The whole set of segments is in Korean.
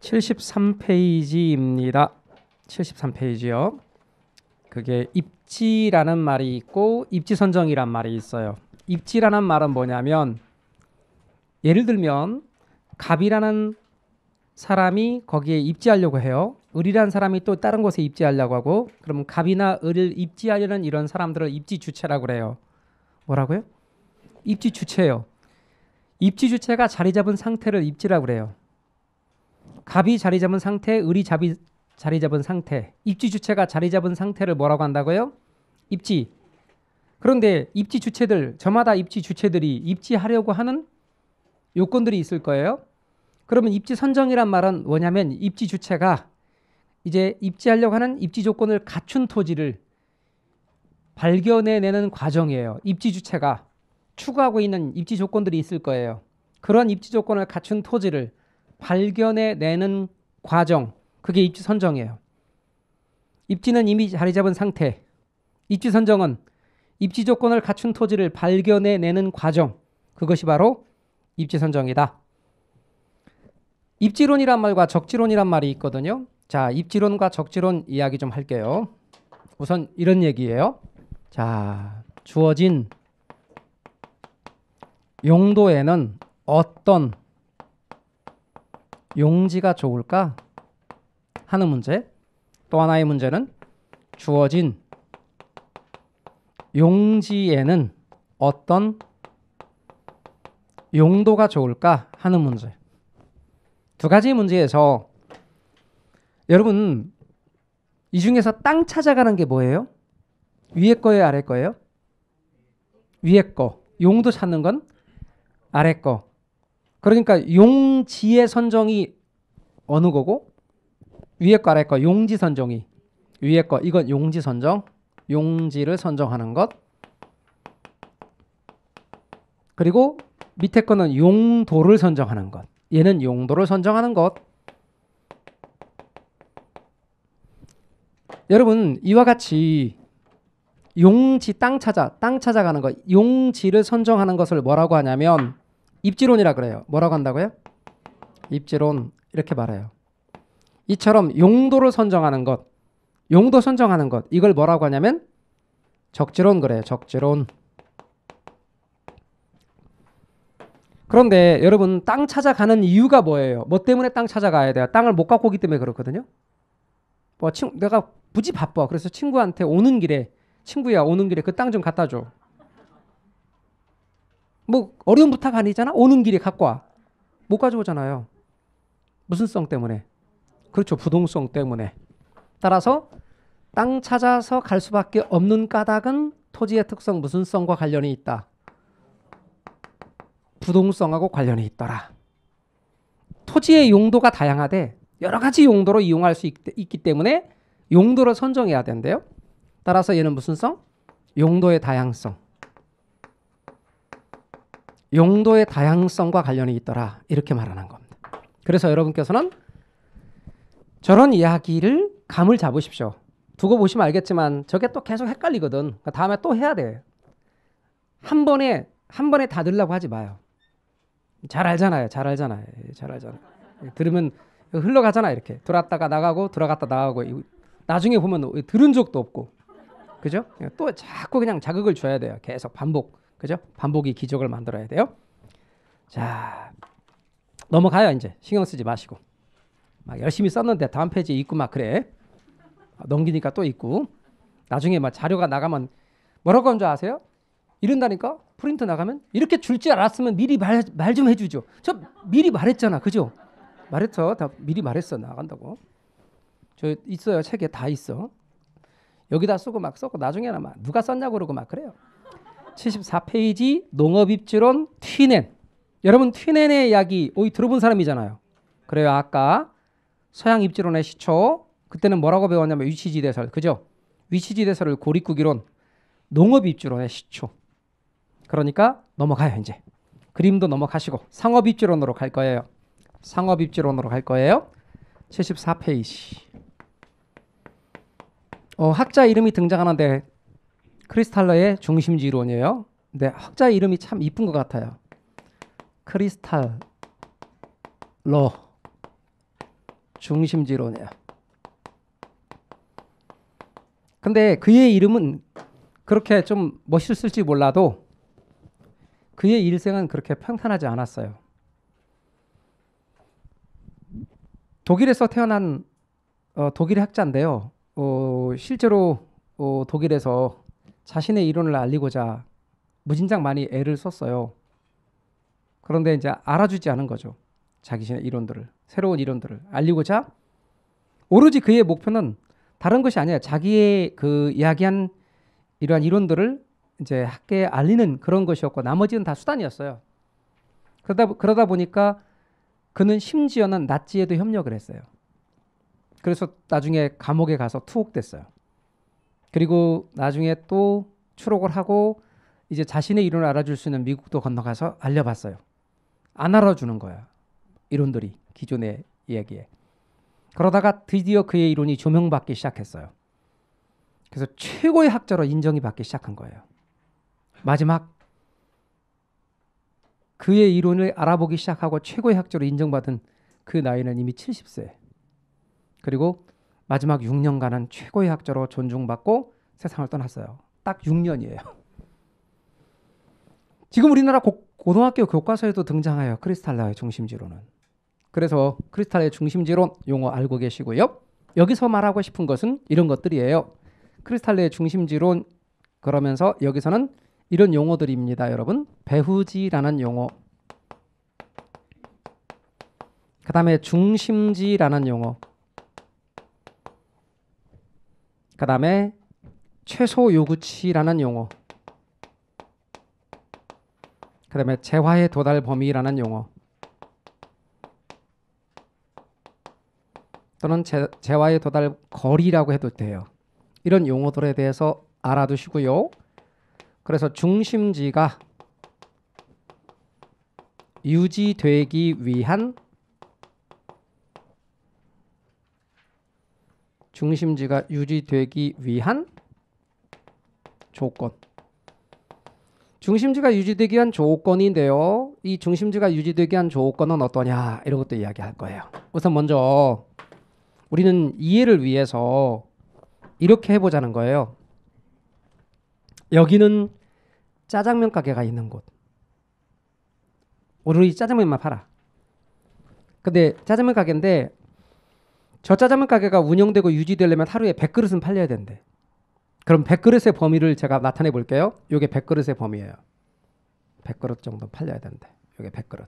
73페이지입니다. 73페이지요. 그게 입지라는 말이 있고 입지선정이란 말이 있어요. 입지라는 말은 뭐냐면 예를 들면 갑이라는 사람이 거기에 입지하려고 해요. 을이라는 사람이 또 다른 곳에 입지하려고 하고, 그러면 갑이나 을을 입지하려는 이런 사람들을 입지 주체라고 그래요. 뭐라고요? 입지 주체예요. 입지 주체가 자리 잡은 상태를 입지라고 그래요. 갑이 자리 잡은 상태, 을이 자리 잡은 상태, 입지 주체가 자리 잡은 상태를 뭐라고 한다고요? 입지. 그런데 입지 주체들, 저마다 입지 주체들이 입지하려고 하는 요건들이 있을 거예요. 그러면 입지 선정이란 말은 뭐냐면 입지 주체가 이제 입지하려고 하는 입지 조건을 갖춘 토지를 발견해내는 과정이에요. 입지 주체가 추구하고 있는 입지 조건들이 있을 거예요. 그런 입지 조건을 갖춘 토지를 발견해내는 과정, 그게 입지 선정이에요. 입지는 이미 자리 잡은 상태, 입지 선정은 입지 조건을 갖춘 토지를 발견해내는 과정, 그것이 바로 입지 선정이다. 입지론이란 말과 적지론이란 말이 있거든요. 자, 입지론과 적지론 이야기 좀 할게요. 우선 이런 얘기예요. 자, 주어진 용도에는 어떤 용지가 좋을까 하는 문제. 또 하나의 문제는 주어진 용지에는 어떤 용도가 좋을까 하는 문제. 두 가지 문제에서 여러분 이 중에서 땅 찾아가는 게 뭐예요? 위에 거예요, 아래 거예요? 위에 거. 용도 찾는 건 아래 거. 그러니까 용지의 선정이 어느 거고 위에 거 아래 거 용지 선정이 위에 거. 이건 용지 선정. 용지를 선정하는 것. 그리고 밑에 거는 용도를 선정하는 것. 얘는 용도를 선정하는 것. 여러분 이와 같이 용지 땅 찾아가는 것, 용지를 선정하는 것을 뭐라고 하냐면 입지론이라 그래요. 뭐라고 한다고요? 입지론. 이렇게 말해요. 이처럼 용도를 선정하는 것, 용도 선정하는 것, 이걸 뭐라고 하냐면 적지론 그래요. 적지론. 그런데 여러분 땅 찾아가는 이유가 뭐예요? 뭐 때문에 땅 찾아가야 돼요? 땅을 못 갖고 오기 때문에 그렇거든요. 뭐 내가 굳이 바빠. 그래서 친구한테 오는 길에 친구야 오는 길에 그 땅 좀 갖다 줘. 뭐 어려운 부탁 아니잖아. 오는 길에 갖고 와. 못 가져오잖아요. 무슨 성 때문에? 그렇죠. 부동성 때문에. 따라서 땅 찾아서 갈 수밖에 없는 까닭은 토지의 특성 무슨 성과 관련이 있다. 부동성하고 관련이 있더라. 토지의 용도가 다양하되 여러 가지 용도로 이용할 수 있기 때문에 용도를 선정해야 된대요. 따라서 얘는 무슨 성? 용도의 다양성. 용도의 다양성과 관련이 있더라. 이렇게 말하는 겁니다. 그래서 여러분께서는 저런 이야기를 감을 잡으십시오. 두고 보시면 알겠지만 저게 또 계속 헷갈리거든. 그러니까 다음에 또 해야 돼. 한 번에 다 들으려고 하지 마요. 잘 알잖아요. 들으면 흘러가잖아. 이렇게 들어왔다가 나가고 들어갔다 나가고 나중에 보면 들은 적도 없고, 그죠? 또 자꾸 그냥 자극을 줘야 돼요. 계속 반복, 그죠? 반복이 기적을 만들어야 돼요. 자, 넘어가요. 이제 신경 쓰지 마시고 막 열심히 썼는데 다음 페이지에 있고 막 그래. 넘기니까 또 있고. 나중에 막 자료가 나가면 뭐라고 하는 줄 아세요? 이런다니까. 프린트 나가면 이렇게 줄 줄 알았으면 미리 말 좀 해주죠. 저 미리 말했잖아, 그죠? 말했어. 다 미리 말했어. 나간다고. 저 있어요. 책에 다 있어. 여기다 쓰고 막 썼고 나중에는 막 누가 썼냐고 그러고 막 그래요. 74페이지 농업입지론 튀넨. 여러분 튀넨의 이야기 들어본 사람이잖아요. 그래요. 아까 서양입지론의 시초, 그때는 뭐라고 배웠냐면 위치지대설, 그죠? 위치지대설을 고립구기론, 농업입지론의 시초. 그러니까 넘어가요. 이제 그림도 넘어가시고 상업입지론으로 갈 거예요. 74페이지. 학자 이름이 등장하는데 크리스탈러의 중심지론이에요. 근데 학자 이름이 참 이쁜 것 같아요. 크리스탈러. 중심지론이에요. 근데 그의 이름은 그렇게 좀 멋있을지 몰라도 그의 일생은 그렇게 평탄하지 않았어요. 독일에서 태어난 독일의 학자인데요. 실제로 독일에서 자신의 이론을 알리고자 무진장 많이 애를 썼어요. 그런데 이제 알아주지 않은 거죠. 자기의 이론들을, 새로운 이론들을 알리고자 오로지 그의 목표는 다른 것이 아니에요. 자기의 그 이야기한 이러한 이론들을 이제 학계에 알리는 그런 것이었고 나머지는 다 수단이었어요. 그러다 보니까 그는 심지어는 나치에도 협력을 했어요. 그래서 나중에 감옥에 가서 투옥됐어요. 그리고 나중에 또 추록을 하고 이제 자신의 이론을 알아줄 수 있는 미국도 건너가서 알려봤어요. 안 알아주는 거야. 이론들이 기존의 이야기에. 그러다가 드디어 그의 이론이 조명받기 시작했어요. 그래서 최고의 학자로 인정이 받기 시작한 거예요. 마지막 그의 이론을 알아보기 시작하고 최고의 학자로 인정받은 그 나이는 이미 70세. 그리고 마지막 6년간은 최고의 학자로 존중받고 세상을 떠났어요. 딱 6년이에요. 지금 우리나라 고등학교 교과서에도 등장해요. 크리스탈라의 중심지론은. 그래서 크리스탈의 중심지론 용어 알고 계시고요. 여기서 말하고 싶은 것은 이런 것들이에요. 크리스탈의 중심지론 그러면서 여기서는 이런 용어들입니다. 여러분. 배후지라는 용어. 그 다음에 중심지라는 용어. 그 다음에 최소 요구치라는 용어. 그 다음에 재화의 도달 범위라는 용어. 또는 재화의 도달 거리라고 해도 돼요. 이런 용어들에 대해서 알아두시고요. 그래서 중심지가 유지되기 위한 조건. 중심지가 유지되기 위한 조건인데요. 이 중심지가 유지되기 위한 조건은 어떠냐 이런 것도 이야기할 거예요. 우선 먼저 우리는 이해를 위해서 이렇게 해보자는 거예요. 여기는 짜장면 가게가 있는 곳. 오로지 짜장면만 팔아. 근데 짜장면 가게인데 저 짜장면 가게가 운영되고 유지되려면 하루에 100그릇은 팔려야 된대. 그럼 100그릇의 범위를 제가 나타내 볼게요. 이게 100그릇의 범위예요. 100그릇 정도 팔려야 된대. 이게 100그릇.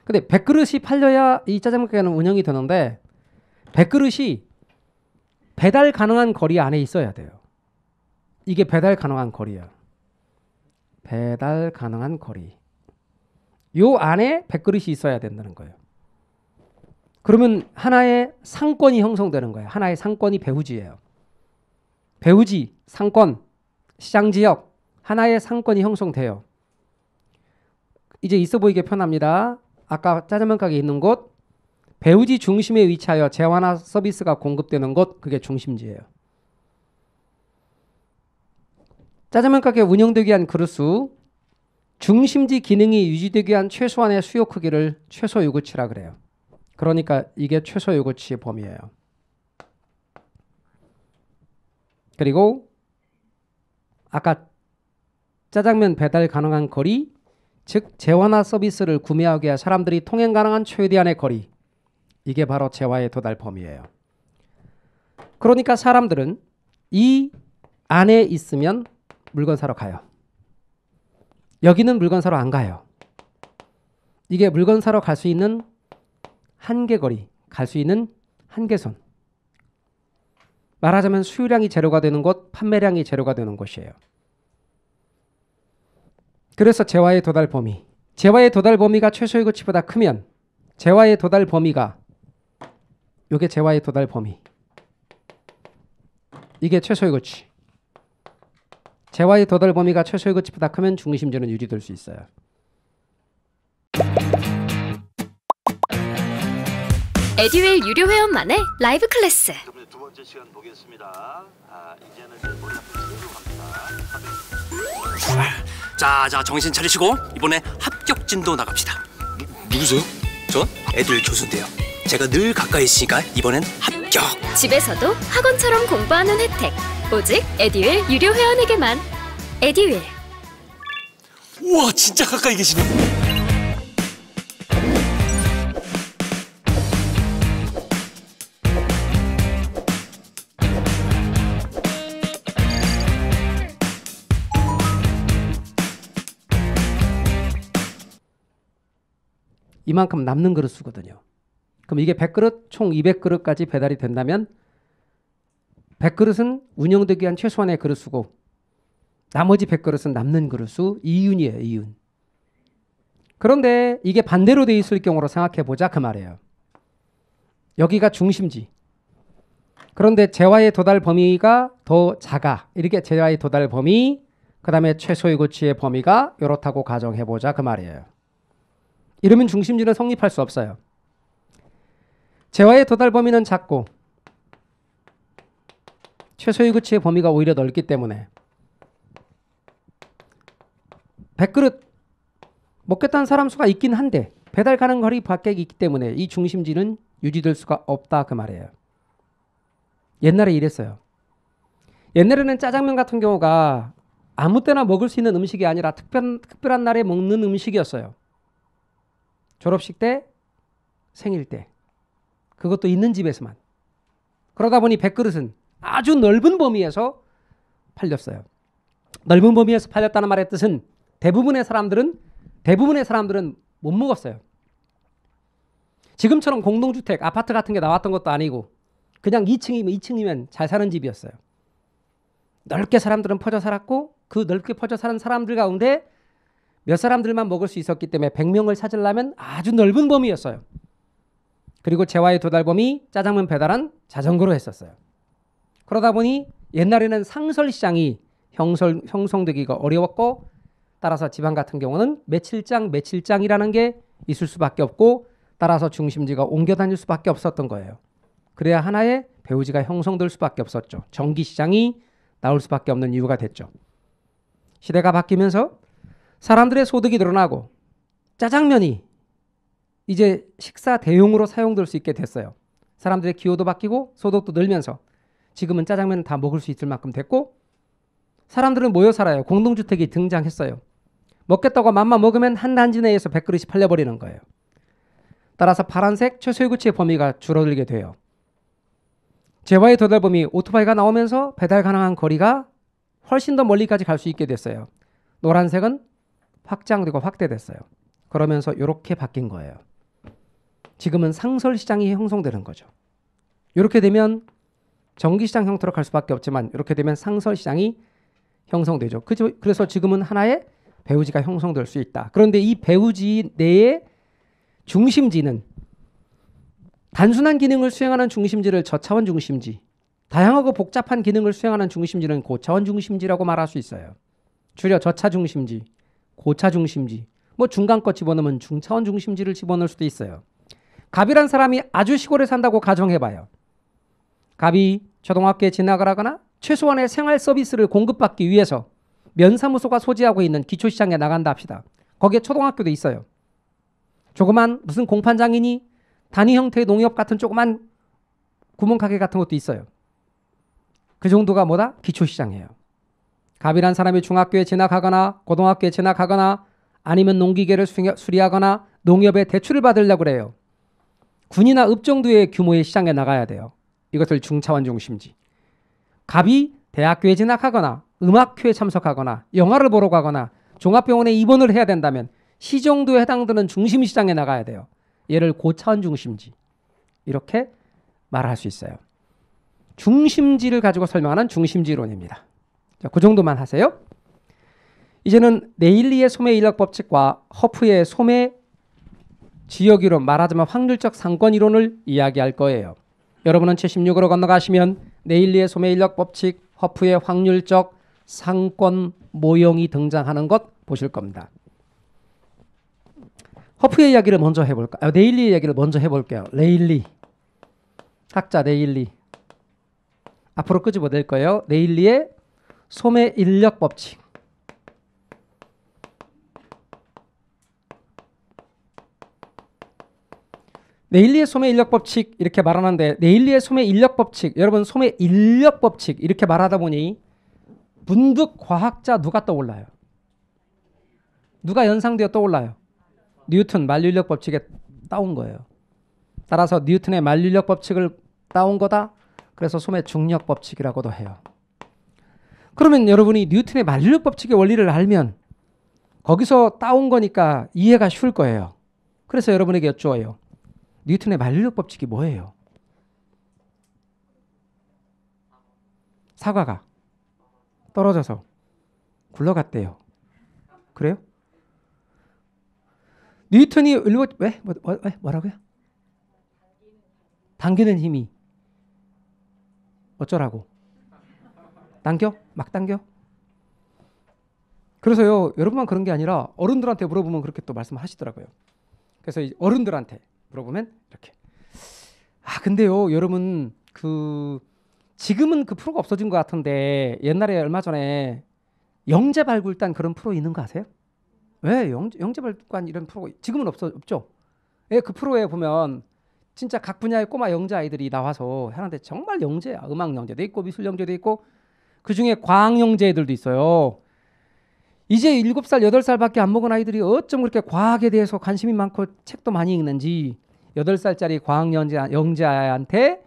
근데 100그릇이 팔려야 이 짜장면 가게는 운영이 되는데 100그릇이 배달 가능한 거리 안에 있어야 돼요. 이게 배달 가능한 거리예요. 배달 가능한 거리. 요 안에 100그릇이 있어야 된다는 거예요. 그러면 하나의 상권이 형성되는 거예요. 하나의 상권이 배후지예요. 배후지, 상권, 시장지역 하나의 상권이 형성돼요. 이제 있어 보이게 편합니다. 아까 짜장면 가게 있는 곳 배후지 중심에 위치하여 재화나 서비스가 공급되는 곳 그게 중심지예요. 짜장면 가게 운영되기 위한 그릇수 중심지 기능이 유지되기 위한 최소한의 수요 크기를 최소 요구치라 그래요. 그러니까 이게 최소 요구치의 범위예요. 그리고 아까 짜장면 배달 가능한 거리 즉 재화나 서비스를 구매하기 위해 사람들이 통행 가능한 최대한의 거리 이게 바로 재화의 도달 범위예요. 그러니까 사람들은 이 안에 있으면 물건 사러 가요. 여기는 물건 사러 안 가요. 이게 물건 사러 갈 수 있는 한계거리, 갈 수 있는 한계선. 말하자면 수요량이 제로가 되는 곳, 판매량이 제로가 되는 곳이에요. 그래서 재화의 도달 범위. 재화의 도달 범위가 최소의 고치보다 크면 재화의 도달 범위가 이게 재화의 도달 범위. 이게 최소의 고치. 재화의 도달 범위가 최소의 고치보다 크면 중심지는 유지될 수 있어요. 에듀윌 유료 회원만의 라이브 클래스. 두 번째 시간 보겠습니다. 이제는 머리 합니다. 자, 정신 차리시고 이번에 합격진도 나갑시다. 누구세요? 전 에듀윌 교수인데요. 제가 늘 가까이 있으니까 이번엔 합격. 집에서도 학원처럼 공부하는 혜택. 오직 에듀윌 유료 회원에게만. 에듀윌. 우와, 진짜 가까이 계시네. 이만큼 남는 그릇 수거든요. 그럼 이게 100그릇, 총 200그릇까지 배달이 된다면 100그릇은 운영되기 위한 최소한의 그릇 수고, 나머지 100그릇은 남는 그릇 수 2윤이에요. 2윤. 그런데 이게 반대로 돼 있을 경우로 생각해 보자 그 말이에요. 여기가 중심지. 그런데 재화의 도달 범위가 더 작아. 이렇게 재화의 도달 범위, 그 다음에 최소의 고치의 범위가 이렇다고 가정해 보자 그 말이에요. 이러면 중심지는 성립할 수 없어요. 재화의 도달 범위는 작고 최소의 고치의 범위가 오히려 넓기 때문에 100그릇 먹겠다는 사람 수가 있긴 한데 배달 가는 거리 밖에 있기 때문에 이 중심지는 유지될 수가 없다 그 말이에요. 옛날에 이랬어요. 옛날에는 짜장면 같은 경우가 아무 때나 먹을 수 있는 음식이 아니라 특별한 날에 먹는 음식이었어요. 졸업식 때, 생일 때, 그것도 있는 집에서만. 그러다 보니 100그릇은 아주 넓은 범위에서 팔렸어요. 넓은 범위에서 팔렸다는 말의 뜻은 대부분의 사람들은 못 먹었어요. 지금처럼 공동주택, 아파트 같은 게 나왔던 것도 아니고 그냥 2층이면 잘 사는 집이었어요. 넓게 사람들은 퍼져 살았고 그 넓게 퍼져 사는 사람들 가운데 몇 사람들만 먹을 수 있었기 때문에 100명을 찾으려면 아주 넓은 범위였어요. 그리고 재화의 도달 범위, 짜장면 배달은 자전거로 했었어요. 그러다 보니 옛날에는 상설시장이 형성되기가 어려웠고 따라서 지방 같은 경우는 며칠장이라는 게 있을 수밖에 없고 따라서 중심지가 옮겨 다닐 수밖에 없었던 거예요. 그래야 하나의 배후지가 형성될 수밖에 없었죠. 정기시장이 나올 수밖에 없는 이유가 됐죠. 시대가 바뀌면서 사람들의 소득이 늘어나고 짜장면이 이제 식사 대용으로 사용될 수 있게 됐어요. 사람들의 기호도 바뀌고 소득도 늘면서 지금은 짜장면 다 먹을 수 있을 만큼 됐고 사람들은 모여 살아요. 공동주택이 등장했어요. 먹겠다고 맘만 먹으면 한 단지 내에서 100그릇이 팔려버리는 거예요. 따라서 파란색 최소의 구치의 범위가 줄어들게 돼요. 재화의 도달 범위, 오토바이가 나오면서 배달 가능한 거리가 훨씬 더 멀리까지 갈 수 있게 됐어요. 노란색은 확장되고 확대됐어요. 그러면서 이렇게 바뀐 거예요. 지금은 상설시장이 형성되는 거죠. 이렇게 되면 정기시장 형태로 갈 수밖에 없지만 이렇게 되면 상설시장이 형성되죠. 그래서 지금은 하나의 배후지가 형성될 수 있다. 그런데 이 배후지 내의 중심지는 단순한 기능을 수행하는 중심지를 저차원 중심지, 다양하고 복잡한 기능을 수행하는 중심지는 고차원 중심지라고 말할 수 있어요. 줄여 저차 중심지, 고차 중심지, 뭐 중간 거 집어넣으면 중차원 중심지를 집어넣을 수도 있어요. 갑이란 사람이 아주 시골에 산다고 가정해봐요. 갑이 초등학교에 진학을 하거나 최소한의 생활 서비스를 공급받기 위해서 면사무소가 소지하고 있는 기초시장에 나간다 합시다. 거기에 초등학교도 있어요. 조그만 무슨 공판장이니 단위 형태의 농협 같은 조그만 구멍가게 같은 것도 있어요. 그 정도가 뭐다? 기초시장이에요. 갑이란 사람이 중학교에 진학하거나 고등학교에 진학하거나 아니면 농기계를 수리하거나 농협에 대출을 받으려고 그래요. 군이나 읍 정도의 규모의 시장에 나가야 돼요. 이것을 중차원 중심지. 갑이 대학교에 진학하거나 음악회에 참석하거나 영화를 보러 가거나 종합병원에 입원을 해야 된다면 시 정도에 해당되는 중심시장에 나가야 돼요. 얘를 고차원 중심지 이렇게 말할 수 있어요. 중심지를 가지고 설명하는 중심지론입니다. 자, 그 정도만 하세요. 이제는 네일리의 소매 인력 법칙과 허프의 소매 지역이론, 말하자면 확률적 상권 이론을 이야기할 거예요. 여러분은 76으로 건너가시면 네일리의 소매 인력 법칙, 허프의 확률적 상권 모형이 등장하는 것 보실 겁니다. 허프의 이야기를 먼저 해볼까요? 네일리의 이야기를 먼저 해볼게요. 네일리, 학자 네일리. 앞으로 끄집어낼 거예요. 네일리의 소매 인력 법칙. 네일리의 소매 인력 법칙 이렇게 말하는데 네일리의 소매 인력 법칙 여러분 소매 인력 법칙 이렇게 말하다 보니 문득 과학자 누가 떠올라요? 누가 연상되어 떠올라요? 뉴턴 만류인력 법칙에 따온 거예요. 따라서 뉴턴의 만류인력 법칙을 따온 거다. 그래서 소매 중력 법칙이라고도 해요. 그러면 여러분이 뉴턴의 만류인력 법칙의 원리를 알면 거기서 따온 거니까 이해가 쉬울 거예요. 그래서 여러분에게 여쭈어요. 뉴턴의 만류인력 법칙이 뭐예요? 사과가 떨어져서 굴러갔대요. 그래요? 뉴턴이 왜? 뭐라고요? 당기는 힘이 어쩌라고? 당겨? 막 당겨? 그래서요, 여러분만 그런 게 아니라 어른들한테 물어보면 그렇게 또 말씀하시더라고요. 그래서 어른들한테 물어보면 이렇게. 아, 근데요, 여러분 지금은 그 프로가 없어진 것 같은데 옛날에 얼마 전에 영재발굴단 그런 프로 있는 거 아세요? 왜 영재발굴단 이런 프로 지금은 없죠? 예, 그 프로에 보면 진짜 각 분야의 꼬마 영재 아이들이 나와서 하는데 정말 영재야. 음악 영재도 있고 미술 영재도 있고 그 중에 과학 영재 애들도 있어요. 이제 7살, 8살밖에 안 먹은 아이들이 어쩜 그렇게 과학에 대해서 관심이 많고 책도 많이 읽는지 8살짜리 과학 영재한테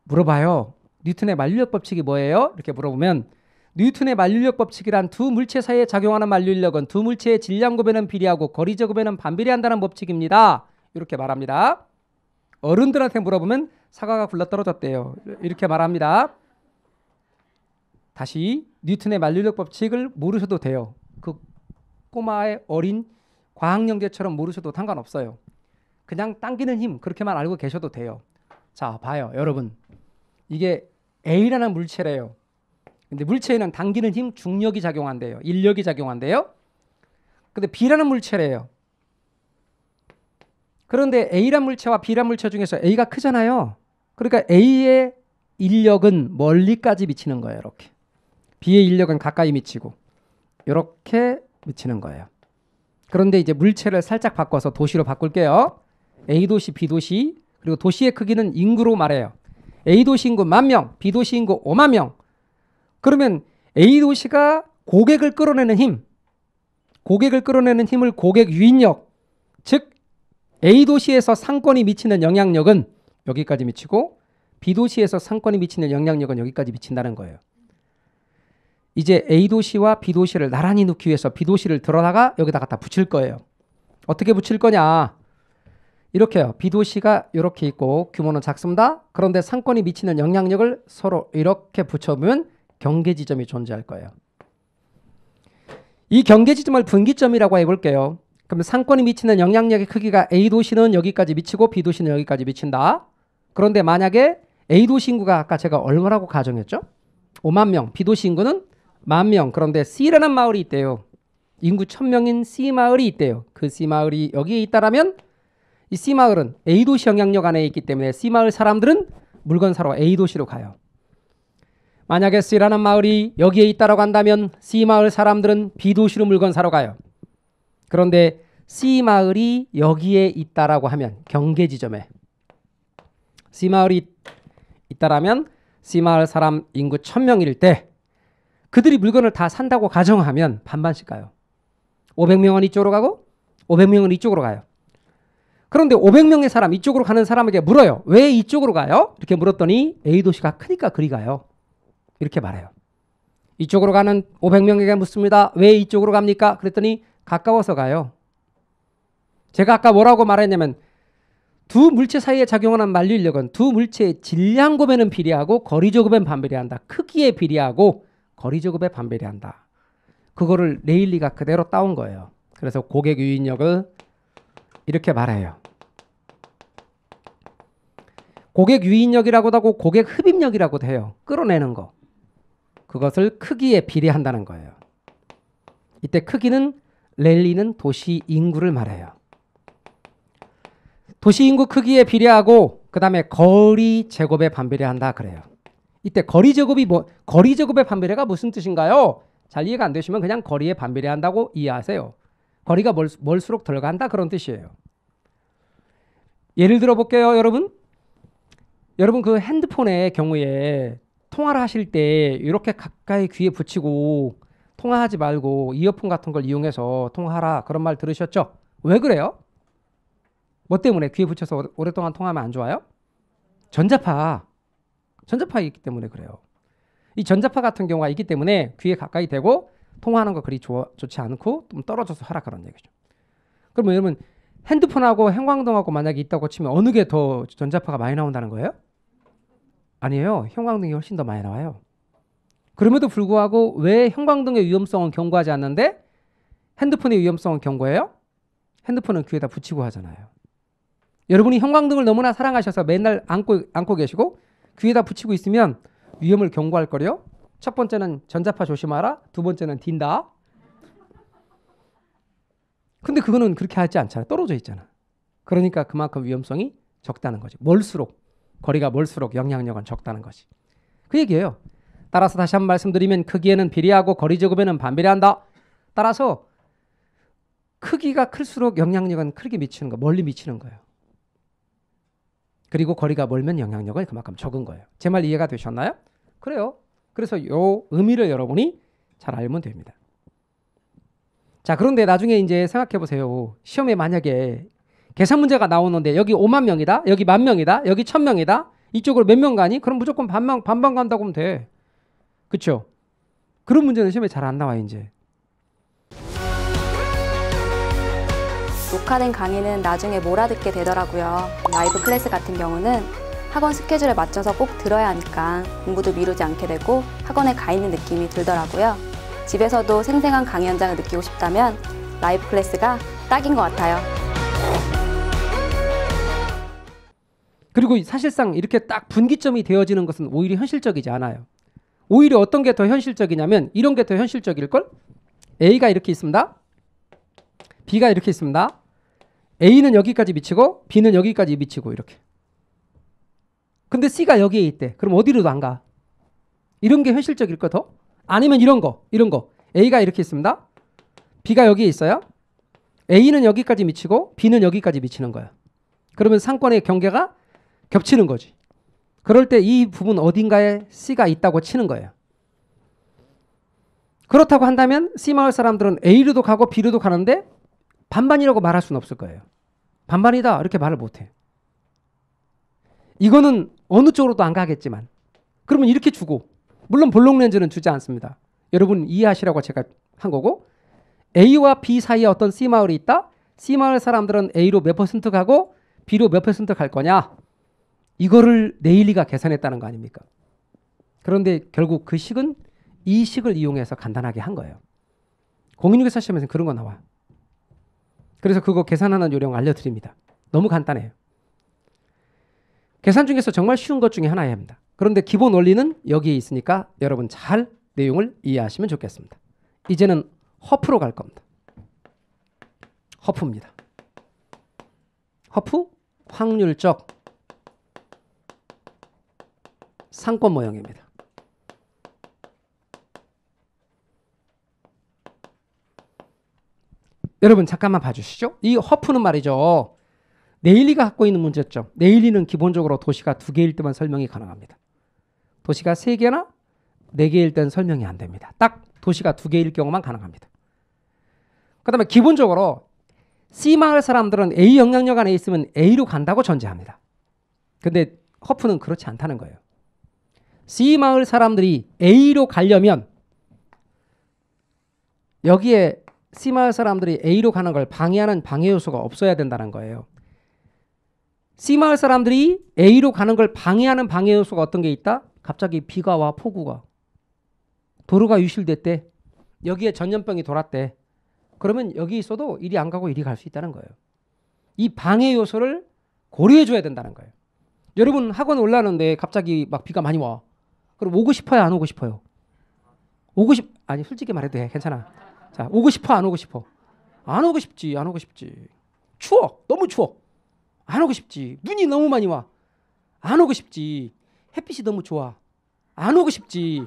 물어봐요. 뉴턴의 만류인력 법칙이 뭐예요? 이렇게 물어보면 뉴턴의 만류인력 법칙이란 두 물체 사이에 작용하는 만류인력은 두 물체의 질량곱에는 비례하고 거리제곱에는 반비례한다는 법칙입니다. 이렇게 말합니다. 어른들한테 물어보면 사과가 굴러떨어졌대요. 이렇게 말합니다. 다시 뉴턴의 만류인력 법칙을 모르셔도 돼요. 그 꼬마의 어린 과학영재처럼 모르셔도 상관없어요. 그냥 당기는 힘 그렇게만 알고 계셔도 돼요. 자, 봐요, 여러분. 이게 A라는 물체래요. 근데 물체에는 당기는 힘, 중력이 작용한대요. 인력이 작용한대요. 근데 B라는 물체래요. 그런데 A란 물체와 B란 물체 중에서 A가 크잖아요. 그러니까 A의 인력은 멀리까지 미치는 거예요. 이렇게. B의 인력은 가까이 미치고 이렇게 미치는 거예요. 그런데 이제 물체를 살짝 바꿔서 도시로 바꿀게요. A도시, B도시 그리고 도시의 크기는 인구로 말해요. A도시 인구 10,000명, B도시 인구 50,000명. 그러면 A도시가 고객을 끌어내는 힘, 고객을 끌어내는 힘을 고객 유인력, 즉 A도시에서 상권이 미치는 영향력은 여기까지 미치고 B도시에서 상권이 미치는 영향력은 여기까지 미친다는 거예요. 이제 A도시와 B도시를 나란히 놓기 위해서 B도시를 들어다가 여기다 갖다 붙일 거예요. 어떻게 붙일 거냐? 이렇게요. B도시가 이렇게 있고 규모는 작습니다. 그런데 상권이 미치는 영향력을 서로 이렇게 붙여보면 경계지점이 존재할 거예요. 이 경계지점을 분기점이라고 해볼게요. 그럼 상권이 미치는 영향력의 크기가 A도시는 여기까지 미치고 B도시는 여기까지 미친다. 그런데 만약에 A도시 인구가 아까 제가 얼마라고 가정했죠? 50,000명. B도시 인구는 10,000명. 그런데 C라는 마을이 있대요. 인구 1,000명인 C마을이 있대요. 그 C마을이 여기에 있다라면 이 C마을은 A도시 영향력 안에 있기 때문에 C마을 사람들은 물건 사러 A도시로 가요. 만약에 C라는 마을이 여기에 있다라고 한다면 C마을 사람들은 B도시로 물건 사러 가요. 그런데 C마을이 여기에 있다라고 하면 경계지점에 C마을이 있다라면 C마을 사람 인구 1,000명일 때 그들이 물건을 다 산다고 가정하면 반반씩 가요. 500명은 이쪽으로 가고 500명은 이쪽으로 가요. 그런데 500명의 사람 이쪽으로 가는 사람에게 물어요. 왜 이쪽으로 가요? 이렇게 물었더니 A도시가 크니까 그리 가요. 이렇게 말해요. 이쪽으로 가는 500명에게 묻습니다. 왜 이쪽으로 갑니까? 그랬더니 가까워서 가요. 제가 아까 뭐라고 말했냐면 두 물체 사이에 작용하는 만류인력은 두 물체의 질량곱에는 비례하고 거리제곱엔 반비례한다. 크기에 비례하고 거리제곱에 반비례한다. 그거를 레일리가 그대로 따온 거예요. 그래서 고객 유인력을 이렇게 말해요. 고객 유인력이라고도 하고 고객 흡입력이라고도 해요. 끌어내는 거. 그것을 크기에 비례한다는 거예요. 이때 크기는 레일리는 도시 인구를 말해요. 도시 인구 크기에 비례하고 그 다음에 거리 제곱에 반비례한다 그래요. 이때 거리 제곱이 거리 제곱의 반비례가 무슨 뜻인가요? 잘 이해가 안 되시면 그냥 거리에 반비례한다고 이해하세요. 거리가 멀수록 들어간다 그런 뜻이에요. 예를 들어 볼게요, 여러분. 여러분 그 핸드폰의 경우에 통화를 하실 때 이렇게 가까이 귀에 붙이고 통화하지 말고 이어폰 같은 걸 이용해서 통화하라 그런 말 들으셨죠? 왜 그래요? 뭐 때문에 귀에 붙여서 오랫동안 통화하면 안 좋아요? 전자파가 있기 때문에 그래요. 이 전자파 같은 경우가 있기 때문에 귀에 가까이 대고 통화하는 거 그리 좋지 않고 좀 떨어져서 하라 그런 얘기죠. 그러면 여러분 핸드폰하고 형광등하고 만약에 있다고 치면 어느 게 더 전자파가 많이 나온다는 거예요? 아니에요. 형광등이 훨씬 더 많이 나와요. 그럼에도 불구하고 왜 형광등의 위험성은 경고하지 않는데 핸드폰의 위험성은 경고해요? 핸드폰은 귀에다 붙이고 하잖아요. 여러분이 형광등을 너무나 사랑하셔서 맨날 안고 계시고 귀에다 붙이고 있으면 위험을 경고할 거요. 첫 번째는 전자파 조심하라. 두 번째는 딘다. 근데 그거는 그렇게 하지 않잖아요. 떨어져 있잖아. 그러니까 그만큼 위험성이 적다는 거지. 거리가 멀수록 영향력은 적다는 것이. 그 얘기예요. 따라서 다시 한번 말씀드리면 크기에는 비례하고 거리 적으면 반비례한다. 따라서 크기가 클수록 영향력은 크게 미치는 거, 멀리 미치는 거예요. 그리고 거리가 멀면 영향력은 그만큼 적은 거예요. 제 말 이해가 되셨나요? 그래요. 그래서 이 의미를 여러분이 잘 알면 됩니다. 자, 그런데 나중에 이제 생각해 보세요. 시험에 만약에 계산 문제가 나오는데 여기 5만 명이다. 여기 10,000명이다. 여기 1,000명이다. 이쪽으로 몇 명 가니? 그럼 무조건 반반 간다고 하면 돼. 그렇죠? 그런 문제는 시험에 잘 안 나와 이제. 녹화된 강의는 나중에 몰아듣게 되더라고요. 라이브 클래스 같은 경우는 학원 스케줄에 맞춰서 꼭 들어야 하니까 공부도 미루지 않게 되고 학원에 가 있는 느낌이 들더라고요. 집에서도 생생한 강의 현장을 느끼고 싶다면 라이브 클래스가 딱인 것 같아요. 그리고 사실상 이렇게 딱 분기점이 되어지는 것은 오히려 현실적이지 않아요. 오히려 어떤 게 더 현실적이냐면 이런 게 더 현실적일걸? A가 이렇게 있습니다. B가 이렇게 있습니다. A는 여기까지 미치고 B는 여기까지 미치고 이렇게. 근데 C가 여기에 있대. 그럼 어디로도 안 가. 이런 게 현실적일 거 더? 아니면 이런 거. A가 이렇게 있습니다. B가 여기에 있어요. A는 여기까지 미치고 B는 여기까지 미치는 거야. 그러면 상권의 경계가 겹치는 거지. 그럴 때 이 부분 어딘가에 C가 있다고 치는 거예요. 그렇다고 한다면 C 마을 사람들은 A로도 가고 B로도 가는데 반반이라고 말할 수는 없을 거예요. 반반이다 이렇게 말을 못해. 이거는 어느 쪽으로도 안 가겠지만 그러면 이렇게 주고 물론 볼록 렌즈는 주지 않습니다. 여러분 이해하시라고 제가 한 거고 A와 B 사이에 어떤 C 마을이 있다. C 마을 사람들은 A로 몇 퍼센트 가고 B로 몇 퍼센트 갈 거냐. 이거를 네일리가 계산했다는 거 아닙니까? 그런데 결국 그 식은 이 식을 이용해서 간단하게 한 거예요. 공인중개사 시험에서는 그런 거 나와. 그래서 그거 계산하는 요령 알려드립니다. 너무 간단해요. 계산 중에서 정말 쉬운 것 중에 하나여야 합니다. 그런데 기본 원리는 여기에 있으니까 여러분 잘 내용을 이해하시면 좋겠습니다. 이제는 허프로 갈 겁니다. 허프입니다. 허프 확률적 상권 모형입니다. 여러분 잠깐만 봐주시죠. 이 허프는 말이죠. 네일리가 갖고 있는 문제점. 네일리는 기본적으로 도시가 2개일 때만 설명이 가능합니다. 도시가 3개나 4개일 때는 설명이 안 됩니다. 딱 도시가 2개일 경우만 가능합니다. 그 다음에 기본적으로 C마을 사람들은 A 영향력 안에 있으면 A로 간다고 전제합니다. 근데 허프는 그렇지 않다는 거예요. C마을 사람들이 A로 가려면 여기에 C마을 사람들이 A로 가는 걸 방해하는 방해 요소가 없어야 된다는 거예요. C마을 사람들이 A로 가는 걸 방해하는 방해 요소가 어떤 게 있다? 갑자기 비가 와 폭우가. 도로가 유실됐대. 여기에 전염병이 돌았대. 그러면 여기 있어도 이리 안 가고 이리 갈 수 있다는 거예요. 이 방해 요소를 고려해 줘야 된다는 거예요. 여러분 학원 올라오는데 갑자기 막 비가 많이 와. 그럼 오고 싶어요? 안 오고 싶어요? 아니 솔직히 말해도 돼. 괜찮아. 자, 오고 싶어? 안 오고 싶어? 안 오고 싶지. 안 오고 싶지. 추워. 너무 추워. 안 오고 싶지. 눈이 너무 많이 와. 안 오고 싶지. 햇빛이 너무 좋아. 안 오고 싶지.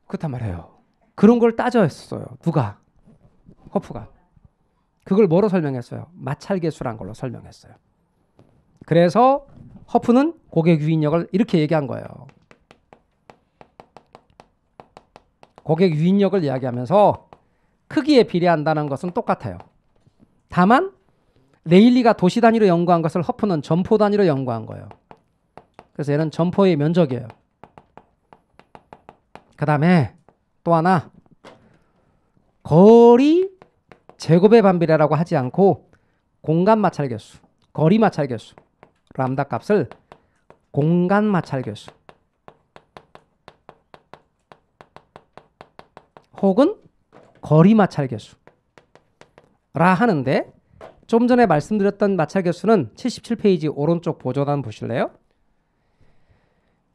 그렇단 말이에요. 그런 걸 따져했어요. 누가? 허프가. 그걸 뭐로 설명했어요? 마찰계수란 걸로 설명했어요. 그래서 허프는 고객 유인력을 이렇게 얘기한 거예요. 고객 유인력을 이야기하면서 크기에 비례한다는 것은 똑같아요. 다만 레일리가 도시 단위로 연구한 것을 허프는 점포 단위로 연구한 거예요. 그래서 얘는 점포의 면적이에요. 그 다음에 또 하나, 거리 제곱의 반비례라고 하지 않고 공간 마찰계수, 거리 마찰계수, 람다 값을 공간 마찰계수 혹은 거리 마찰계수라 하는데, 좀 전에 말씀드렸던 마찰계수는 77페이지 오른쪽 보조단 보실래요?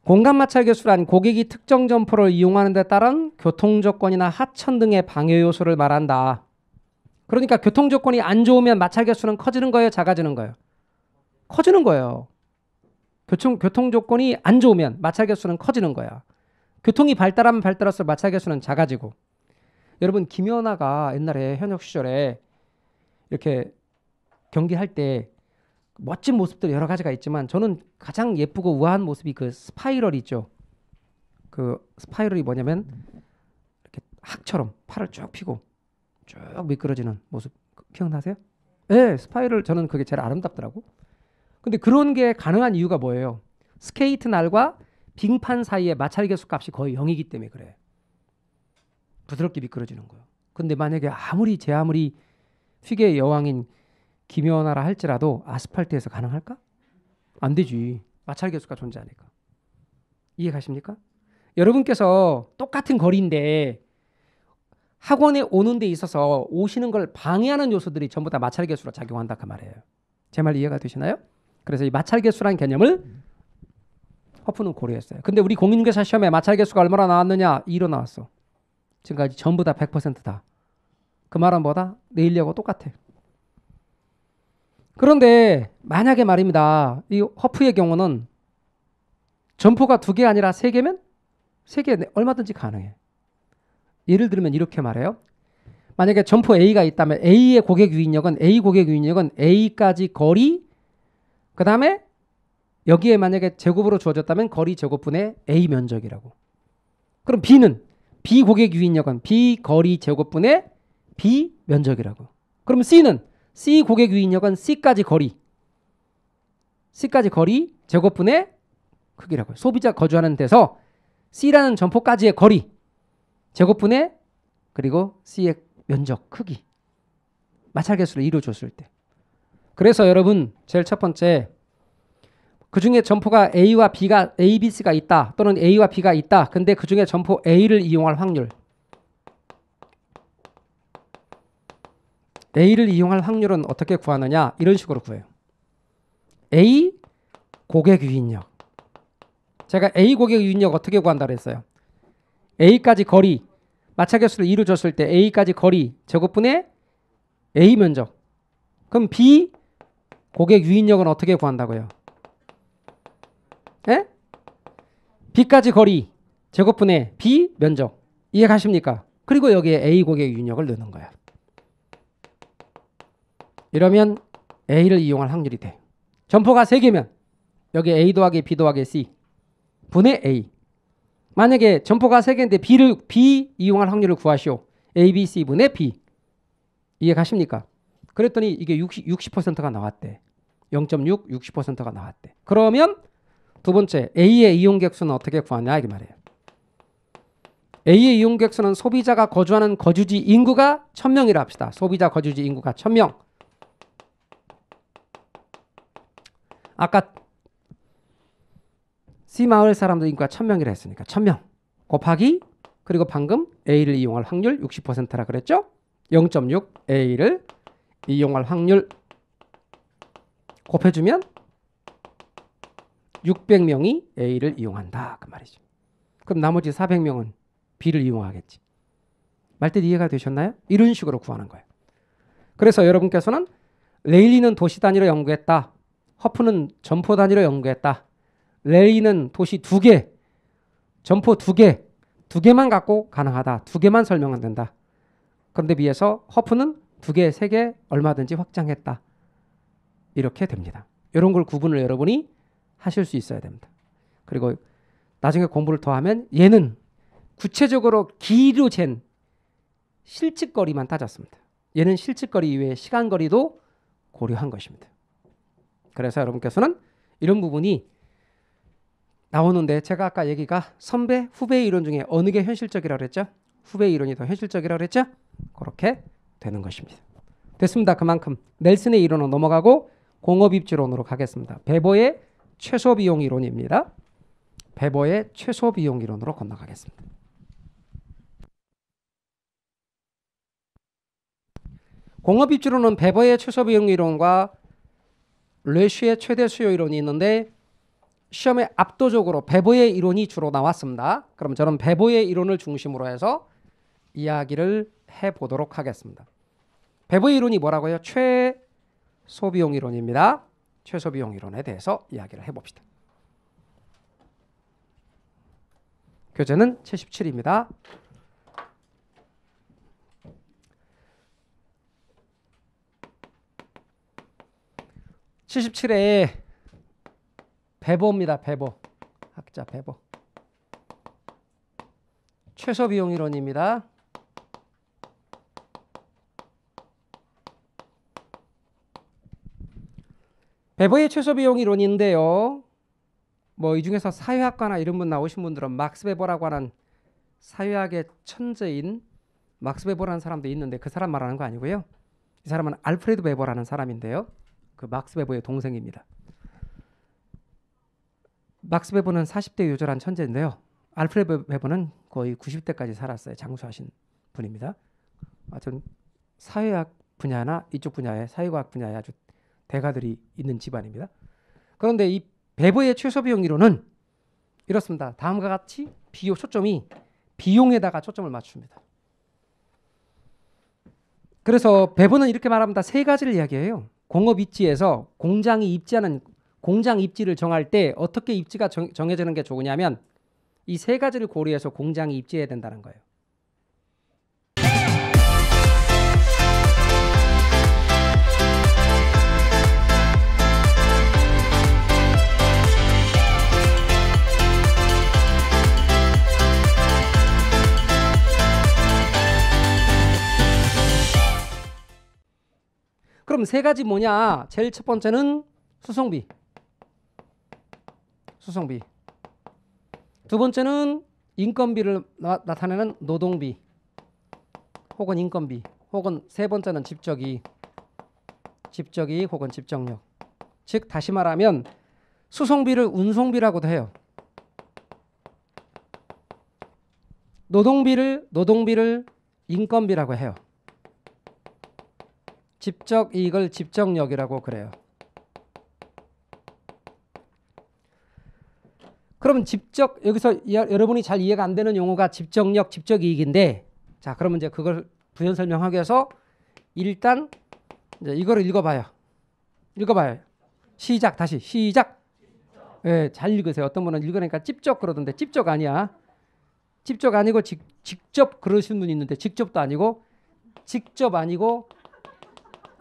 공간 마찰계수란 고객이 특정 점포를 이용하는 데 따른 교통조건이나 하천 등의 방해 요소를 말한다. 그러니까 교통조건이 안 좋으면 마찰계수는 커지는 거예요? 작아지는 거예요? 커지는 거예요. 교통조건이 안 좋으면 마찰계수는 커지는 거야. 교통이 발달하면 발달할수록 마찰계수는 작아지고. 여러분, 김연아가 옛날에 현역 시절에 이렇게 경기할 때 멋진 모습들 여러 가지가 있지만 저는 가장 예쁘고 우아한 모습이 그 스파이럴 있죠. 그 스파이럴이 뭐냐면 이렇게 학처럼 팔을 쭉 펴고 쭉 미끄러지는 모습 기억나세요? 네, 스파이럴 저는 그게 제일 아름답더라고. 근데 그런 게 가능한 이유가 뭐예요? 스케이트 날과 빙판 사이의 마찰계수 값이 거의 0이기 때문에 그래. 부드럽게 미끄러지는 거예요. 근데 만약에 아무리 휘게의 여왕인 김연아라 할지라도 아스팔트에서 가능할까? 안 되지. 마찰계수가 존재하니까. 이해 가십니까? 여러분께서 똑같은 거리인데 학원에 오는 데 있어서 오시는 걸 방해하는 요소들이 전부 다 마찰계수로 작용한다 그 말이에요. 제 말 이해가 되시나요? 그래서 이 마찰계수라는 개념을 허프는 고려했어요. 근데 우리 공인중개사 시험에 마찰계수가 얼마나 나왔느냐? 2로 나왔어. 지금까지 전부 다 100%다. 그 말은 뭐다? 레일리하고 똑같아. 그런데 만약에 말입니다. 이 허프의 경우는 점포가 2개 아니라 3개면 3개 얼마든지 가능해. 예를 들면 이렇게 말해요. 만약에 점포 A가 있다면 A의 고객 유인력은 A까지 거리, 그 다음에 여기에 만약에 제곱으로 주어졌다면 거리 제곱분의 A 면적이라고. 그럼 B는 B 고객 유인력은 B 거리 제곱분의 B 면적이라고. 그럼 C는 C 고객 유인력은 C까지 거리 제곱분의 크기라고요. 소비자 거주하는 데서 C라는 점포까지의 거리 제곱분의 그리고 C의 면적 크기 마찰계수를 이루어줬을 때. 그래서 여러분 제일 첫 번째, 그 중에 점포가 A와 B가 A, B, C가 있다 또는 A와 B가 있다. 근데 그 중에 점포 A를 이용할 확률, A를 이용할 확률은 어떻게 구하느냐? 이런 식으로 구해요. A 고객 유인력. 제가 A 고객 유인력 어떻게 구한다 그랬어요? A까지 거리 마찰계수를 이루어줬을 때 A까지 거리 제곱분의 A 면적. 그럼 B 고객 유인력은 어떻게 구한다고요? 에? B까지 거리 제곱분의 B 면적. 이해 가십니까? 그리고 여기에 A 고객 유인력을 넣는 거야. 이러면 A를 이용할 확률이 돼. 점포가 3개면 여기 A 더하기 B 더하기 C 분의 A. 만약에 점포가 3개인데 B 이용할 확률을 구하시오. A, B, C 분의 B. 이해 가십니까? 그랬더니 이게 60%가 나왔대. 0.6, 60%가 나왔대. 그러면 두 번째, A의 이용객수는 어떻게 구하냐 이게 말이에요. A의 이용객수는 소비자가 거주하는 거주지 인구가 1000명이라 합시다. 소비자 거주지 인구가 1000명. 아까 C 마을 사람들 인구가 1000명이라 했으니까 1000명 곱하기 그리고 방금 A를 이용할 확률 60%라 그랬죠? 0.6 A를 이용할 확률 곱해주면 600명이 A를 이용한다 그 말이죠. 그럼 나머지 400명은 B를 이용하겠지. 말뜻 이해가 되셨나요? 이런 식으로 구하는 거예요. 그래서 여러분께서는 레일리는 도시 단위로 연구했다. 허프는 점포 단위로 연구했다. 레일리는 도시 2개, 점포 2개만 갖고 가능하다. 2개만 설명은 된다. 그런데 비해서 허프는 2개, 3개 얼마든지 확장했다. 이렇게 됩니다. 이런 걸 구분을 여러분이 하실 수 있어야 됩니다. 그리고 나중에 공부를 더 하면 얘는 구체적으로 길이로 잰 실측거리만 따졌습니다. 얘는 실측거리 이외에 시간거리도 고려한 것입니다. 그래서 여러분께서는 이런 부분이 나오는데 제가 아까 얘기가 선배, 후배의 이론 중에 어느 게 현실적이라고 그랬죠? 후배의 이론이 더 현실적이라고 그랬죠? 그렇게 되는 것입니다. 됐습니다. 그만큼 넬슨의 이론은 넘어가고 공업입지론으로 가겠습니다. 베버의 최소비용 이론입니다. 베버의 최소비용 이론으로 건너가겠습니다. 공업입지론은 베버의 최소비용 이론과 르슈의 최대 수요 이론이 있는데 시험에 압도적으로 베버의 이론이 주로 나왔습니다. 그럼 저는 베버의 이론을 중심으로 해서 이야기를 해보도록 하겠습니다. 베버의 이론이 뭐라고요? 최소비용 이론입니다. 최소비용 이론에 대해서 이야기를 해봅시다. 교재는 77입니다. (77회) 베버입니다. 베버. 학자 베버. 최소비용 이론입니다. 베버의 최소비용 이론인데요. 뭐 이 중에서 사회학과나 이런 분 나오신 분들은 막스 베버라고 하는 사회학의 천재인 막스 베버라는 사람도 있는데 그 사람 말하는 거 아니고요. 이 사람은 알프레드 베버라는 사람인데요. 그 막스 베버의 동생입니다. 막스 베버는 40대 요절한 천재인데요. 알프레드 베버는 거의 90대까지 살았어요. 장수하신 분입니다. 하여튼 사회학 분야나 이쪽 분야에 사회과학 분야에 아주 대가들이 있는 집안입니다. 그런데 이 베버의 최소비용 이론은 이렇습니다. 다음과 같이 초점이 비용에다가 초점을 맞춥니다. 그래서 베버는 이렇게 말합니다. 세 가지를 이야기해요. 공업 입지에서 공장이 입지하는 공장 입지를 정할 때 어떻게 입지가 정해지는 게 좋으냐면 이 세 가지를 고려해서 공장이 입지해야 된다는 거예요. 그럼 세 가지 뭐냐? 제일 첫 번째는 수송비. 두 번째는 인건비를 나타내는 노동비 혹은 인건비, 혹은 세 번째는 집적이 혹은 집적력. 즉 다시 말하면 수송비를 운송비라고도 해요. 노동비를 인건비라고 해요. 집적 이익을 집적력이라고 그래요. 그럼 여기서 여러분이 잘 이해가 안 되는 용어가 집적력, 집적이익인데, 자, 그러면 이제 그걸 부연 설명하기 위해서 일단 이제 이거를 읽어봐요. 다시 시작. 예, 잘 읽으세요. 어떤 분은 읽으니까 찝적 그러던데 찝적 아니야. 찝적 아니고 직접 그러신 분이 있는데 직접 아니고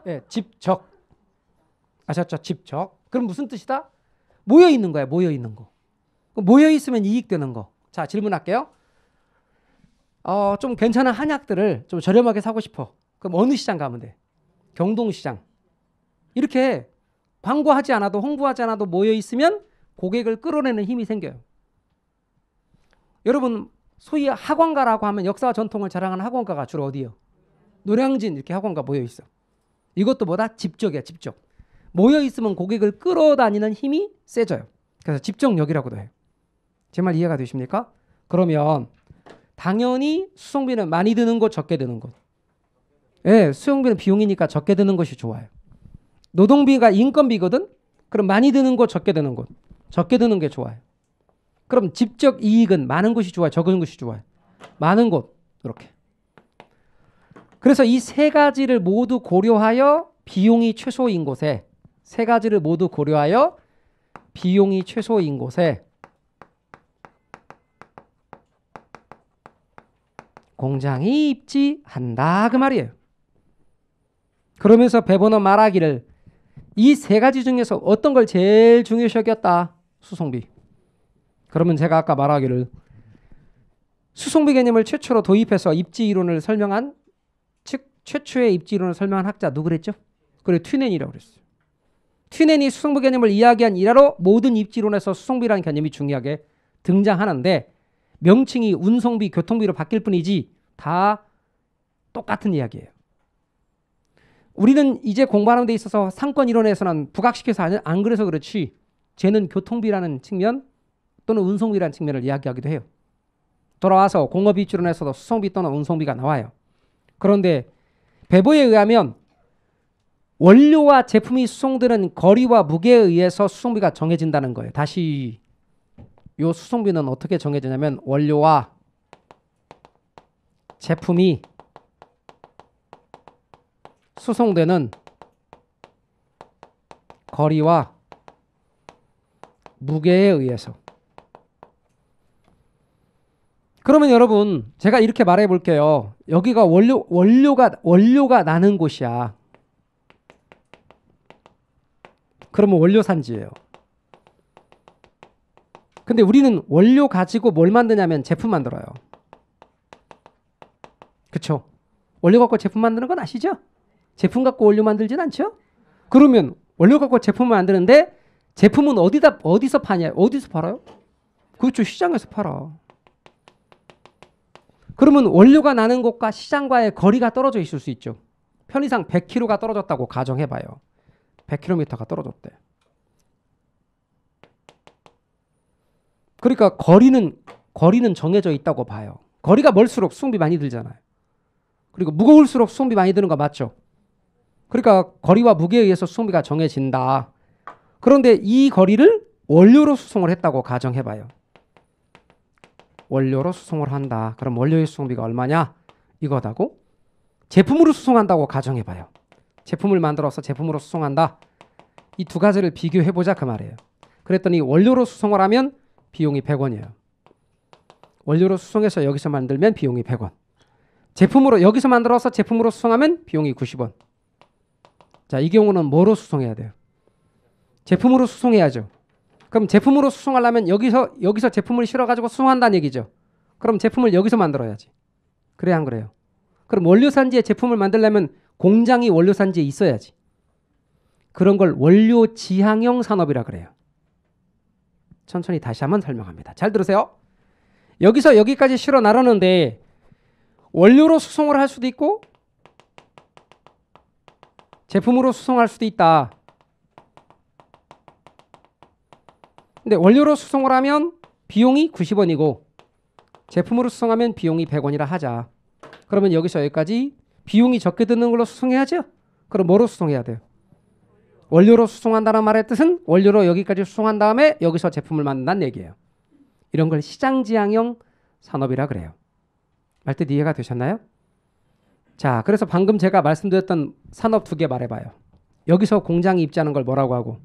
예, 집적. 아셨죠? 집적. 그럼 무슨 뜻이다? 모여 있는 거야. 모여 있는 거. 모여 있으면 이익되는 거. 자, 질문할게요. 좀 괜찮은 한약들을 좀 저렴하게 사고 싶어. 그럼 어느 시장 가면 돼? 경동시장. 이렇게 광고하지 않아도 홍보하지 않아도 모여 있으면 고객을 끌어내는 힘이 생겨요. 여러분 소위 학원가라고 하면 역사와 전통을 자랑하는 학원가가 주로 어디요? 노량진 이렇게 학원가 모여 있어. 이것도 뭐다? 집적이야. 집적. 모여 있으면 고객을 끌어다니는 힘이 세져요. 그래서 집적력이라고도 해요. 제 말 이해가 되십니까? 그러면 당연히 수송비는 많이 드는 곳, 적게 드는 곳. 예, 수송비는 비용이니까 적게 드는 것이 좋아요. 노동비가 인건비거든? 그럼 많이 드는 곳, 적게 드는 곳. 적게 드는 게 좋아요. 그럼 집적 이익은 많은 곳이 좋아요, 적은 곳이 좋아요? 많은 곳. 이렇게. 그래서 이 세 가지를 모두 고려하여 비용이 최소인 곳에 공장이 입지한다 그 말이에요. 그러면서 배번호 말하기를 이 세 가지 중에서 어떤 걸 제일 중요시 여겼다? 수송비. 그러면 제가 아까 말하기를 수송비 개념을 최초로 도입해서 입지 이론을 설명한, 즉 최초의 입지 이론을 설명한 학자 누구 그랬죠? 그래, 튜넨이라고 그랬어요. 튜넨이 수송비 개념을 이야기한 일화로 모든 입지 이론에서 수송비라는 개념이 중요하게 등장하는데 명칭이 운송비, 교통비로 바뀔 뿐이지 다 똑같은 이야기예요. 우리는 이제 공부하는 데 있어서 상권 이론에서는 부각시켜서 안 그래서 그렇지 쟤는 교통비라는 측면 또는 운송비라는 측면을 이야기하기도 해요. 돌아와서 공업입지론에서도 수송비 또는 운송비가 나와요. 그런데 배보에 의하면 원료와 제품이 수송되는 거리와 무게에 의해서 수송비가 정해진다는 거예요. 다시 이 수송비는 어떻게 정해지냐면 원료와 제품이 수송되는 거리와 무게에 의해서. 그러면 여러분 제가 이렇게 말해 볼게요. 여기가 원료가 나는 곳이야. 그러면 원료 산지예요. 근데 우리는 원료 가지고 뭘 만드냐면 제품 만들어요. 그쵸? 원료 갖고 제품 만드는 건 아시죠? 제품 갖고 원료 만들진 않죠? 그러면 원료 갖고 제품을 만드는데 제품은 어디서 파냐? 어디서 팔아요? 그렇죠. 시장에서 팔아. 그러면 원료가 나는 곳과 시장과의 거리가 떨어져 있을 수 있죠. 편의상 100km가 떨어졌다고 가정해봐요. 100km가 떨어졌대. 그러니까 거리는 정해져 있다고 봐요. 거리가 멀수록 수송비 많이 들잖아요. 그리고 무거울수록 수송비 많이 드는 거 맞죠? 그러니까 거리와 무게에 의해서 수송비가 정해진다. 그런데 이 거리를 원료로 수송을 했다고 가정해봐요. 원료로 수송을 한다. 그럼 원료의 수송비가 얼마냐? 이거다고. 제품으로 수송한다고 가정해봐요. 제품을 만들어서 제품으로 수송한다. 이 두 가지를 비교해보자 그 말이에요. 그랬더니 원료로 수송을 하면 비용이 100원이에요. 원료로 수송해서 여기서 만들면 비용이 100원. 제품으로 여기서 만들어서 제품으로 수송하면 비용이 90원. 자, 이 경우는 뭐로 수송해야 돼요? 제품으로 수송해야죠. 그럼 제품으로 수송하려면 여기서 제품을 실어가지고 수송한다는 얘기죠. 그럼 제품을 여기서 만들어야지. 그래 안 그래요? 그럼 원료산지에 제품을 만들려면 공장이 원료산지에 있어야지. 그런 걸 원료 지향형 산업이라 그래요. 천천히 다시 한번 설명합니다. 잘 들으세요. 여기서 여기까지 실어 나르는데 원료로 수송을 할 수도 있고 제품으로 수송할 수도 있다. 근데 원료로 수송을 하면 비용이 90원이고 제품으로 수송하면 비용이 100원이라 하자. 그러면 여기서 여기까지 비용이 적게 드는 걸로 수송해야죠. 그럼 뭐로 수송해야 돼요? 원료로 수송한다는 말의 뜻은 원료로 여기까지 수송한 다음에 여기서 제품을 만든다는 얘기예요. 이런 걸 시장지향형 산업이라 그래요. 말뜻 이해가 되셨나요? 자, 그래서 방금 제가 말씀드렸던 산업 두 개 말해봐요. 여기서 공장이 입지하는 걸 뭐라고 하고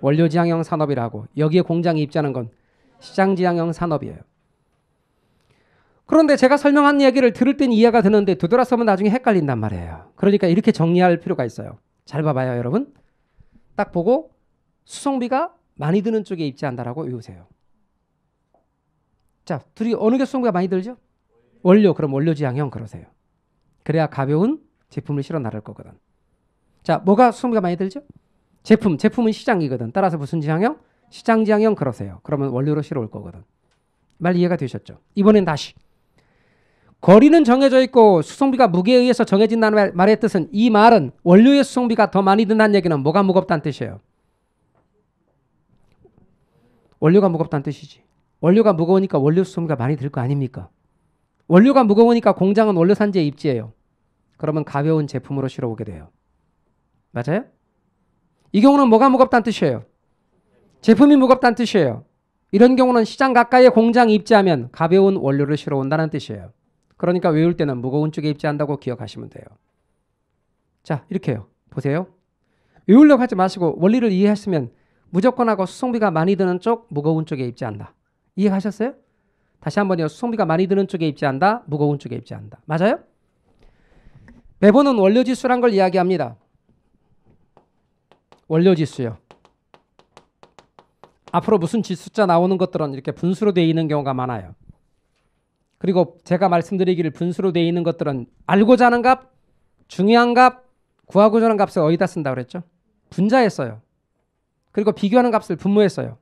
원료지향형 산업이라고. 여기에 공장이 입지하는 건 시장지향형 산업이에요. 그런데 제가 설명한 얘기를 들을 땐 이해가 되는데 되돌아서면 나중에 헷갈린단 말이에요. 그러니까 이렇게 정리할 필요가 있어요. 잘 봐봐요 여러분. 딱 보고 수송비가 많이 드는 쪽에 입지한다라고 외우세요. 자, 둘이 어느 게 수송비가 많이 들죠? 원료. 그럼 원료지향형 그러세요. 그래야 가벼운 제품을 실어 나를 거거든. 자, 뭐가 수송비가 많이 들죠? 제품은 시장이거든. 따라서 무슨 지향형? 시장지향형 그러세요. 그러면 원료로 실어 올 거거든. 말 이해가 되셨죠? 이번엔 다시. 거리는 정해져 있고 수송비가 무게에 의해서 정해진다는 말의 뜻은 이 말은 원료의 수송비가 더 많이 든다는 얘기는 뭐가 무겁다는 뜻이에요? 원료가 무겁다는 뜻이지. 원료가 무거우니까 원료 수송비가 많이 들 거 아닙니까? 원료가 무거우니까 공장은 원료산지에 입지해요. 그러면 가벼운 제품으로 실어오게 돼요. 맞아요? 이 경우는 뭐가 무겁다는 뜻이에요? 제품이 무겁다는 뜻이에요. 이런 경우는 시장 가까이에 공장이 입지하면 가벼운 원료를 실어온다는 뜻이에요. 그러니까 외울 때는 무거운 쪽에 입지한다고 기억하시면 돼요. 자, 이렇게요. 보세요. 외우려고 하지 마시고 원리를 이해했으면 무조건 하고 수송비가 많이 드는 쪽, 무거운 쪽에 입지한다. 이해하셨어요? 다시 한번요. 수송비가 많이 드는 쪽에 입지한다. 무거운 쪽에 입지한다. 맞아요? 배번은 원료지수란 걸 이야기합니다. 원료지수요. 앞으로 무슨 숫자 나오는 것들은 이렇게 분수로 되어 있는 경우가 많아요. 그리고 제가 말씀드리기를 분수로 되어 있는 것들은 알고자 하는 값, 중요한 값, 구하고자 하는 값을 어디다 쓴다고 그랬죠? 분자에 써요. 그리고 비교하는 값을 분모에 써요.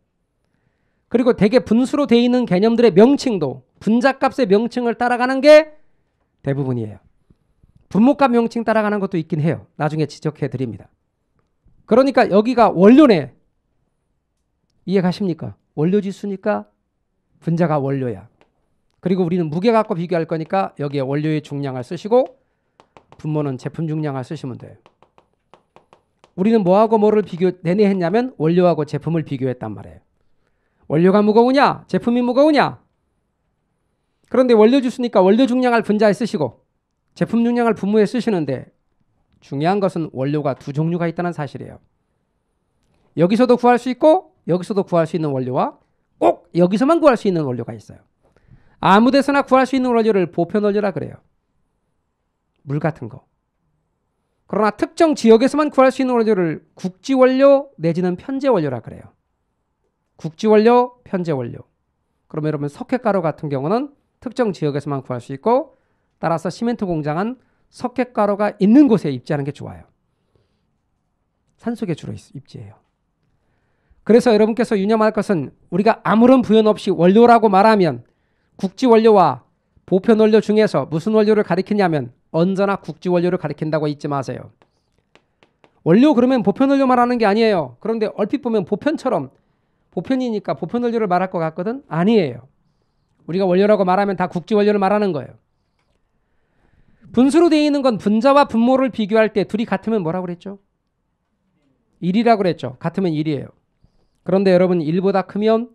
그리고 대개 분수로 되어 있는 개념들의 명칭도 분자값의 명칭을 따라가는 게 대부분이에요. 분모값 명칭 따라가는 것도 있긴 해요. 나중에 지적해 드립니다. 그러니까 여기가 원료네. 이해 가십니까? 원료지수니까 분자가 원료야. 그리고 우리는 무게 갖고 비교할 거니까 여기에 원료의 중량을 쓰시고 분모는 제품 중량을 쓰시면 돼요. 우리는 뭐하고 뭐를 내내 했냐면 원료하고 제품을 비교했단 말이에요. 원료가 무거우냐? 제품이 무거우냐? 그런데 원료지수니까 원료 중량을 분자에 쓰시고 제품 중량을 분모에 쓰시는데 중요한 것은 원료가 두 종류가 있다는 사실이에요. 여기서도 구할 수 있고 여기서도 구할 수 있는 원료와 꼭 여기서만 구할 수 있는 원료가 있어요. 아무 데서나 구할 수 있는 원료를 보편 원료라 그래요. 물 같은 거. 그러나 특정 지역에서만 구할 수 있는 원료를 국지 원료 내지는 편제 원료라 그래요. 국지 원료, 편제 원료. 그러면 여러분 석회가루 같은 경우는 특정 지역에서만 구할 수 있고 따라서 시멘트 공장은 석회가루가 있는 곳에 입지하는 게 좋아요. 산속에 주로 입지해요. 그래서 여러분께서 유념할 것은 우리가 아무런 부연 없이 원료라고 말하면 국지 원료와 보편 원료 중에서 무슨 원료를 가리키냐면 언제나 국지 원료를 가리킨다고 잊지 마세요. 원료 그러면 보편 원료 말하는 게 아니에요. 그런데 얼핏 보면 보편처럼 보편이니까 보편 원료를 말할 것 같거든? 아니에요. 우리가 원료라고 말하면 다 국지 원료를 말하는 거예요. 분수로 되어 있는 건 분자와 분모를 비교할 때 둘이 같으면 뭐라고 그랬죠? 1이라고 그랬죠. 같으면 1이에요. 그런데 여러분 1보다 크면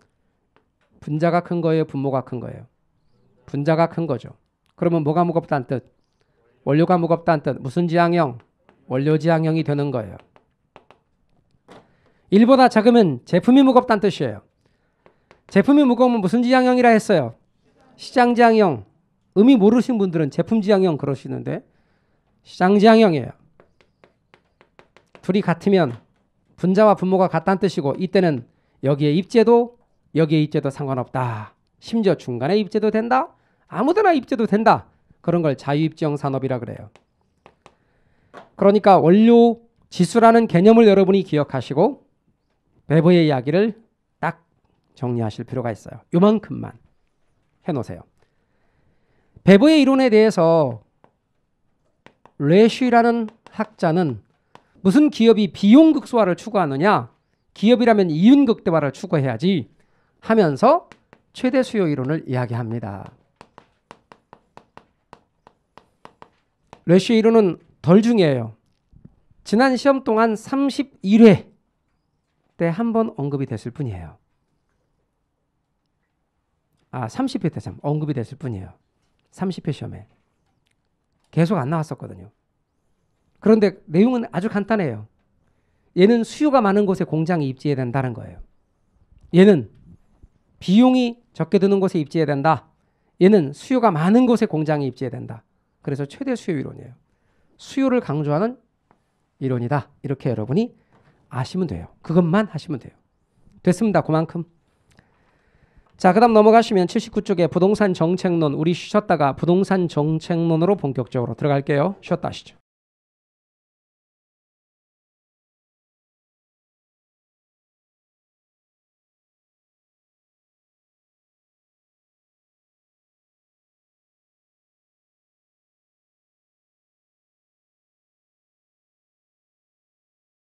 분자가 큰 거예요? 분모가 큰 거예요? 분자가 큰 거죠. 그러면 뭐가 무겁다는 뜻? 원료가 무겁다는 뜻. 무슨 지향형? 원료 지향형이 되는 거예요. 1보다 작으면 제품이 무겁다는 뜻이에요. 제품이 무거우면 무슨 지향형이라 했어요? 시장 지향형. 의미 모르신 분들은 제품 지향형 그러시는데 시장 지향형이에요. 둘이 같으면 분자와 분모가 같다는 뜻이고 이때는 여기에 입제도 여기에 입제도 상관없다. 심지어 중간에 입제도 된다. 아무데나 입제도 된다. 그런 걸 자유입지형 산업이라 그래요. 그러니까 원료 지수라는 개념을 여러분이 기억하시고 배버의 이야기를 딱 정리하실 필요가 있어요. 요만큼만 해놓으세요. 배버의 이론에 대해서 레쉬라는 학자는 무슨 기업이 비용 극소화를 추구하느냐? 기업이라면 이윤 극대화를 추구해야지 하면서 최대 수요 이론을 이야기합니다. 레쉬의 이론은 덜 중요해요. 지난 시험 동안 31회 때 한 번 언급이 됐을 뿐이에요. 30회 때 참 언급이 됐을 뿐이에요. 30회 시험에. 계속 안 나왔었거든요. 그런데 내용은 아주 간단해요. 얘는 수요가 많은 곳에 공장이 입지해야 된다는 거예요. 얘는 비용이 적게 드는 곳에 입지해야 된다. 얘는 수요가 많은 곳에 공장이 입지해야 된다. 그래서 최대 수요 이론이에요. 수요를 강조하는 이론이다. 이렇게 여러분이 아시면 돼요. 그것만 하시면 돼요. 됐습니다. 그만큼. 자, 그 다음 넘어가시면 79쪽에 부동산 정책론. 우리 쉬었다가 부동산 정책론으로 본격적으로 들어갈게요. 쉬었다 하시죠.